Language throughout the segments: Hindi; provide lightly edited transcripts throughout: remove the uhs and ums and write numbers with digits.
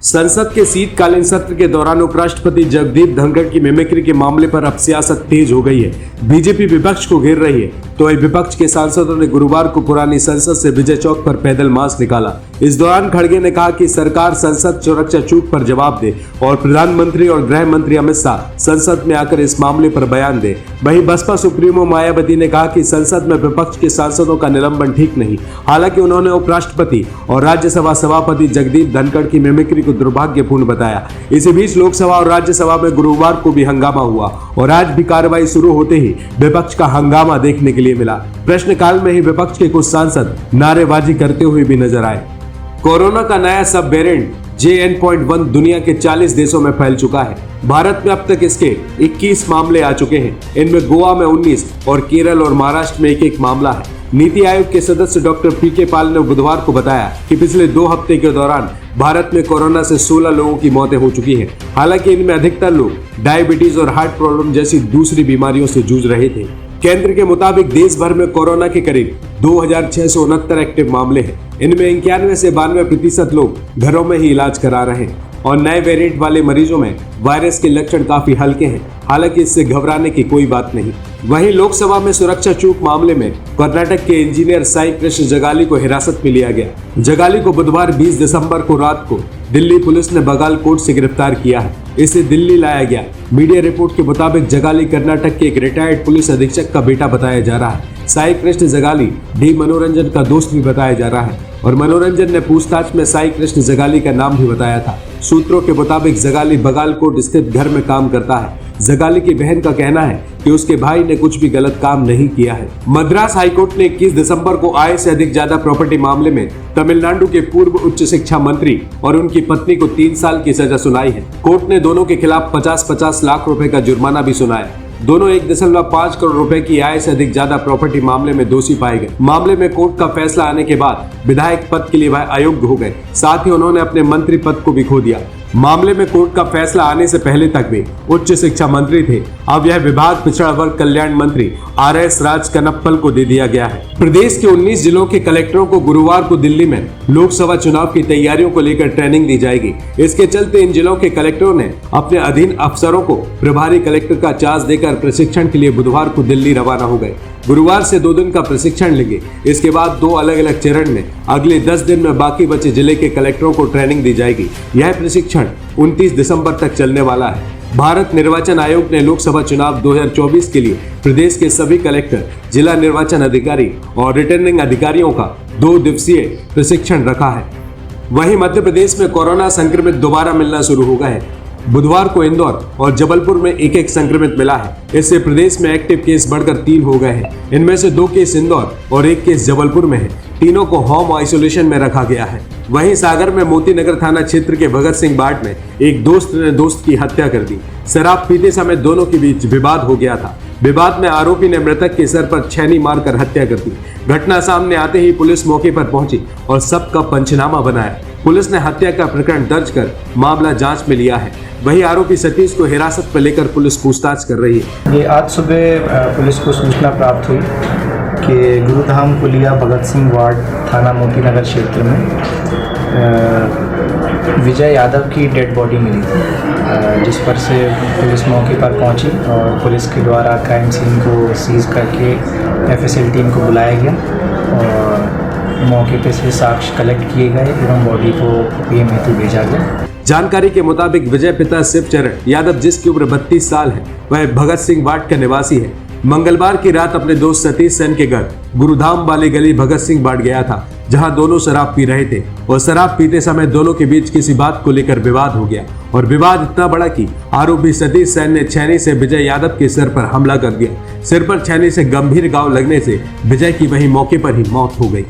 संसद के शीतकालीन सत्र के दौरान उपराष्ट्रपति जगदीप धनखड़ की मिमिक्री के मामले पर अब सियासत तेज हो गई है। बीजेपी विपक्ष को घेर रही है तो विपक्ष के सांसदों ने गुरुवार को पुरानी संसद से विजय चौक पर पैदल मार्च निकाला। इस दौरान खड़गे ने कहा कि सरकार संसद सुरक्षा चूक पर जवाब दे और प्रधानमंत्री और गृह मंत्री अमित शाह संसद में आकर इस मामले पर बयान दे। वहीं बसपा सुप्रीमो मायावती ने कहा कि संसद में विपक्ष के सांसदों का निलंबन ठीक नहीं। हालांकि उन्होंने उपराष्ट्रपति और राज्यसभा सभापति जगदीप धनखड़ की मिमिक्री को दुर्भाग्यपूर्ण बताया। इसी बीच लोकसभा और राज्यसभा में गुरुवार को भी हंगामा हुआ और आज भी कार्रवाई शुरू होते ही विपक्ष का हंगामा देखने के लिए मिला। प्रश्नकाल में ही विपक्ष के कुछ सांसद नारेबाजी करते हुए भी नजर आए। कोरोना का नया सब वेरिएंट JN.1 दुनिया के 40 देशों में फैल चुका है। भारत में अब तक इसके 21 मामले आ चुके हैं। इनमें गोवा में 19 और केरल और महाराष्ट्र में एक मामला है। नीति आयोग के सदस्य डॉक्टर PK पाल ने बुधवार को बताया कि पिछले 2 हफ्ते के दौरान भारत में कोरोना से 16 लोगों की मौतें हो चुकी हैं। हालांकि इनमें अधिकतर लोग डायबिटीज और हार्ट प्रॉब्लम जैसी दूसरी बीमारियों से जूझ रहे थे। केंद्र के मुताबिक देश भर में कोरोना के करीब 2669 एक्टिव मामले हैं। इनमें 91 से 92% लोग घरों में ही इलाज करा रहे हैं और नए वेरिएंट वाले मरीजों में वायरस के लक्षण काफी हल्के हैं। हालांकि इससे घबराने की कोई बात नहीं। वहीं लोकसभा में सुरक्षा चूक मामले में कर्नाटक के इंजीनियर साई कृष्ण जगाली को हिरासत में लिया गया। जगाली को बुधवार 20 दिसंबर को रात को दिल्ली पुलिस ने बगालकोट से गिरफ्तार किया है। इसे दिल्ली लाया गया। मीडिया रिपोर्ट के मुताबिक जगाली कर्नाटक के एक रिटायर्ड पुलिस अधीक्षक का बेटा बताया जा रहा है। साई कृष्ण जगाली डी मनोरंजन का दोस्त भी बताया जा रहा है और मनोरंजन ने पूछताछ में साई कृष्ण जगाली का नाम भी बताया था। सूत्रों के मुताबिक जगाली बगालकोट स्थित घर में काम करता है। जगाली की बहन का कहना है कि उसके भाई ने कुछ भी गलत काम नहीं किया है। मद्रास हाईकोर्ट ने 21 दिसंबर को आय से अधिक ज्यादा प्रॉपर्टी मामले में तमिलनाडु के पूर्व उच्च शिक्षा मंत्री और उनकी पत्नी को 3 साल की सजा सुनाई है। कोर्ट ने दोनों के खिलाफ 50-50 लाख रुपए का जुर्माना भी सुनाया। दोनों 1.5 करोड़ रुपए की आय से अधिक ज्यादा प्रॉपर्टी मामले में दोषी पाए गए। मामले में कोर्ट का फैसला आने के बाद विधायक पद के लिए वह अयोग्य हो गए। साथ ही उन्होंने अपने मंत्री पद को भी खो दिया। मामले में कोर्ट का फैसला आने से पहले तक भी उच्च शिक्षा मंत्री थे। अब यह विभाग पिछड़ा वर्ग कल्याण मंत्री RS राज कनप्पल को दे दिया गया है। प्रदेश के 19 जिलों के कलेक्टरों को गुरुवार को दिल्ली में लोकसभा चुनाव की तैयारियों को लेकर ट्रेनिंग दी जाएगी। इसके चलते इन जिलों के कलेक्टरों ने अपने अधीन अफसरों को प्रभारी कलेक्टर का चार्ज देकर प्रशिक्षण के लिए बुधवार को दिल्ली रवाना हो गए। गुरुवार से 2 दिन का प्रशिक्षण लेंगे। इसके बाद 2 अलग अलग चरण में अगले 10 दिन में बाकी बचे जिले के कलेक्टरों को ट्रेनिंग दी जाएगी। यह प्रशिक्षण 29 दिसंबर तक चलने वाला है। भारत निर्वाचन आयोग ने लोकसभा चुनाव 2024 के लिए प्रदेश के सभी कलेक्टर, जिला निर्वाचन अधिकारी और रिटर्निंग अधिकारियों का 2 दिवसीय प्रशिक्षण रखा है। वहीं मध्य प्रदेश में कोरोना संक्रमित दोबारा मिलना शुरू हो गए हैं। बुधवार को इंदौर और जबलपुर में एक संक्रमित मिला है। इससे प्रदेश में एक्टिव केस बढ़कर 3 हो गए हैं। इनमें से 2 केस इंदौर और 1 केस जबलपुर में है। तीनों को होम आइसोलेशन में रखा गया है। वहीं सागर में मोतीनगर थाना क्षेत्र के भगत सिंह बाट में एक दोस्त ने दोस्त की हत्या कर दी। शराब पीते समय दोनों के बीच विवाद हो गया था। विवाद में आरोपी ने मृतक के सर पर छेनी मारकर हत्या कर दी। घटना सामने आते ही पुलिस मौके पर पहुंची और सबका पंचनामा बनाया। पुलिस ने हत्या का प्रकरण दर्ज कर मामला जांच में लिया है। वहीं आरोपी सतीश को हिरासत में लेकर पुलिस पूछताछ कर रही है। ये आज सुबह पुलिस को सूचना प्राप्त हुई कि गुरुधाम पुलिया भगत सिंह वार्ड थाना मोतीनगर क्षेत्र में विजय यादव की डेड बॉडी मिली थी, जिस पर से पुलिस मौके पर पहुंची और पुलिस के द्वारा क्राइम सीन को सीज करके FSL टीम को बुलाया गया और मौके पर से साक्ष्य कलेक्ट किए गए एवं बॉडी को PM हेतु भेजा गया। जानकारी के मुताबिक विजय पिता शिवचरण यादव, जिसकी उम्र 32 साल है, वह भगत सिंह बाट का निवासी है। मंगलवार की रात अपने दोस्त सतीश सेन के घर गुरुधाम वाली गली भगत सिंह बाट गया था, जहां दोनों शराब पी रहे थे और शराब पीते समय दोनों के बीच किसी बात को लेकर विवाद हो गया और विवाद इतना बड़ा कि आरोपी सतीश सेन ने छेनी से विजय यादव के सिर पर हमला कर दिया। सिर पर छेनी से गंभीर घाव लगने से विजय की वहीं मौके पर ही मौत हो गई।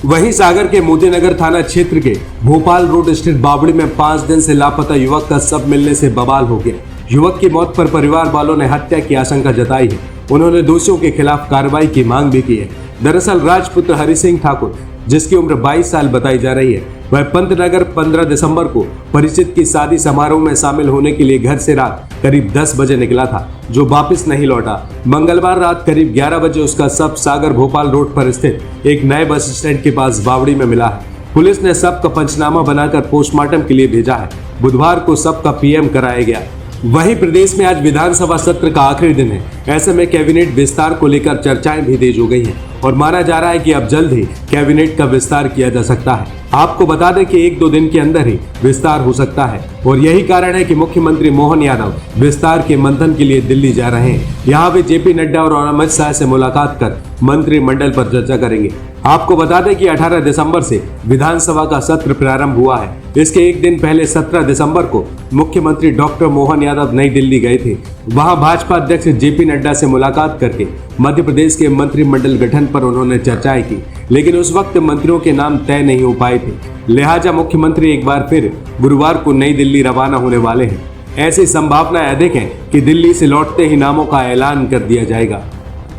वहीं सागर के मोतीनगर थाना क्षेत्र के भोपाल रोड स्थित बावड़ी में 5 दिन से लापता युवक का शव मिलने से बवाल हो गया। युवक की मौत पर परिवार वालों ने हत्या की आशंका जताई है। उन्होंने दोषियों के खिलाफ कार्रवाई की मांग भी की है। दरअसल राजपुत्र हरि सिंह ठाकुर, जिसकी उम्र 22 साल बताई जा रही है, वह पंतनगर 15 दिसंबर को परिचित की शादी समारोह में शामिल होने के लिए घर से रात करीब 10 बजे निकला था, जो वापस नहीं लौटा। मंगलवार रात करीब 11 बजे उसका शव सागर भोपाल रोड पर स्थित एक नए बस स्टैंड के पास बावड़ी में मिला है। पुलिस ने सब का पंचनामा बनाकर पोस्टमार्टम के लिए भेजा है। बुधवार को सब का पीएम कराया गया। वहीं प्रदेश में आज विधानसभा सत्र का आखिरी दिन है। ऐसे में कैबिनेट विस्तार को लेकर चर्चाएं भी तेज हो गई हैं और माना जा रहा है कि अब जल्द ही कैबिनेट का विस्तार किया जा सकता है। आपको बता दें कि 1-2 दिन के अंदर ही विस्तार हो सकता है और यही कारण है कि मुख्यमंत्री मोहन यादव विस्तार के मंथन के लिए दिल्ली जा रहे हैं। यहाँ वे जेपी नड्डा और अमित शाह से मुलाकात कर मंत्रिमंडल पर चर्चा करेंगे। आपको बता दें कि 18 दिसंबर से विधानसभा का सत्र प्रारंभ हुआ है। इसके एक दिन पहले 17 दिसंबर को मुख्यमंत्री डॉक्टर मोहन यादव नई दिल्ली गए थे। वहां भाजपा अध्यक्ष जेपी नड्डा से मुलाकात करके मध्य प्रदेश के मंत्रिमंडल गठन पर उन्होंने चर्चाएं की, लेकिन उस वक्त मंत्रियों के नाम तय नहीं हो पाए थे। लिहाजा मुख्यमंत्री एक बार फिर गुरुवार को नई दिल्ली रवाना होने वाले हैं। ऐसी संभावनाएं अधिक है कि दिल्ली से लौटते ही नामों का ऐलान कर दिया जाएगा।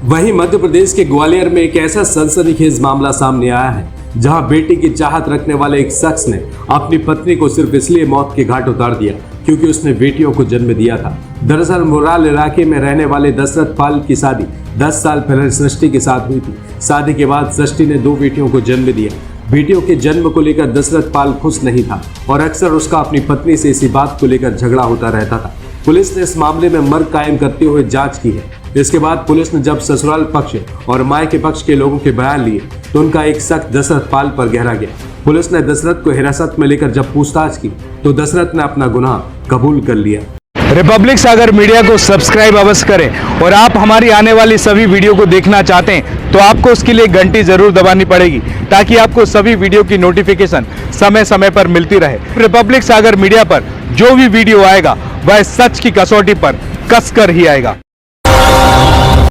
वहीं मध्य प्रदेश के ग्वालियर में एक ऐसा सनसनीखेज मामला सामने आया है जहां बेटी की चाहत रखने वाले एक शख्स ने अपनी पत्नी को सिर्फ इसलिए मौत के घाट उतार दिया क्योंकि उसने बेटियों को जन्म दिया था। दरअसल मुराल इलाके में रहने वाले दशरथ पाल की शादी 10 साल पहले सृष्टि के साथ हुई थी। शादी के बाद सृष्टि ने 2 बेटियों को जन्म दिया। बेटियों के जन्म को लेकर दशरथ पाल खुश नहीं था और अक्सर उसका अपनी पत्नी से इसी बात को लेकर झगड़ा होता रहता था। पुलिस ने इस मामले में मर्ग कायम करते हुए जांच की है। इसके बाद पुलिस ने जब ससुराल पक्ष और मायके पक्ष के लोगों के बयान लिए तो उनका एक शक दशरथ पाल पर गहरा गया। पुलिस ने दशरथ को हिरासत में लेकर जब पूछताछ की तो दशरथ ने अपना गुनाह कबूल कर लिया। रिपब्लिक सागर मीडिया को सब्सक्राइब अवश्य करें और आप हमारी आने वाली सभी वीडियो को देखना चाहते हैं तो आपको उसके लिए घंटी जरूर दबानी पड़ेगी ताकि आपको सभी वीडियो की नोटिफिकेशन समय समय पर मिलती रहे। रिपब्लिक सागर मीडिया पर जो भी वीडियो आएगा वह सच की कसौटी पर कसकर ही आएगा।